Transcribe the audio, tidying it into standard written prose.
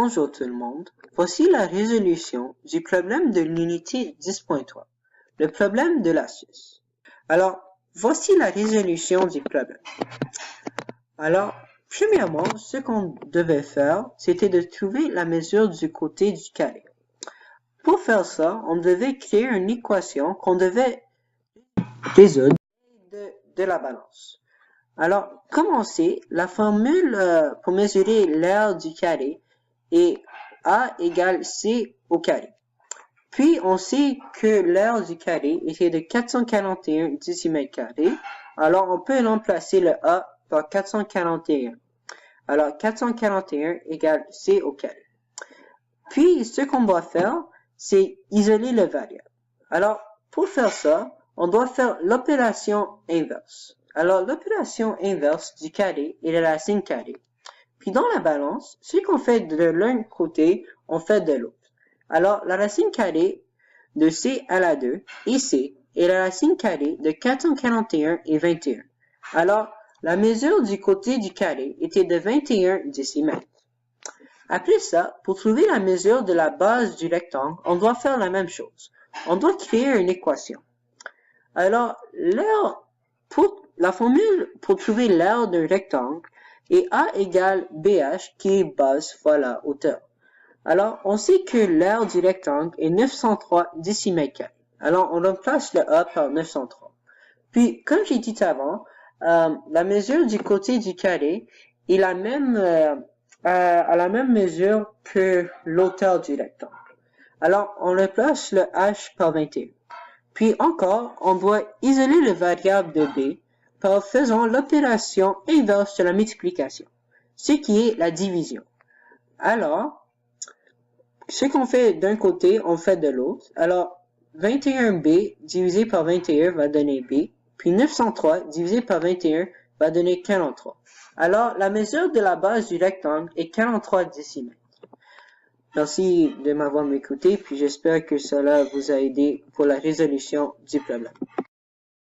Bonjour tout le monde, voici la résolution du problème de l'unité 10.3, le problème de l'astuce. Alors, voici la résolution du problème. Alors, premièrement, ce qu'on devait faire, c'était de trouver la mesure du côté du carré. Pour faire ça, on devait créer une équation qu'on devait résoudre de la balance. Alors, comme on sait, la formule pour mesurer l'aire du carré est A égale C au carré. Puis, on sait que l'aire du carré était de 441 décimètres carrés. Alors, on peut remplacer le A par 441. Alors, 441 égale C au carré. Puis, ce qu'on doit faire, c'est isoler le variable. Alors, pour faire ça, on doit faire l'opération inverse. Alors, l'opération inverse du carré est la racine carrée. Puis dans la balance, ce qu'on fait de l'un côté, on fait de l'autre. Alors, la racine carrée de C à la 2 et C est la racine carrée de 441 et 21. Alors, la mesure du côté du carré était de 21 décimètres. Après ça, pour trouver la mesure de la base du rectangle, on doit faire la même chose. On doit créer une équation. Alors, la formule pour trouver l'aire d'un rectangle est A égale BH qui est base fois la hauteur. Alors, on sait que l'aire du rectangle est 903 décimètres carrés. Alors, on remplace le A par 903. Puis, comme j'ai dit avant, la mesure du côté du carré est à la même mesure que l'hauteur du rectangle. Alors, on remplace le H par 21. Puis encore, on doit isoler le variable de B par faisant l'opération inverse de la multiplication, ce qui est la division. Alors, ce qu'on fait d'un côté, on fait de l'autre. Alors, 21B divisé par 21 va donner B, puis 903 divisé par 21 va donner 43. Alors, la mesure de la base du rectangle est 43 décimètres. Merci de m'avoir écouté, puis j'espère que cela vous a aidé pour la résolution du problème.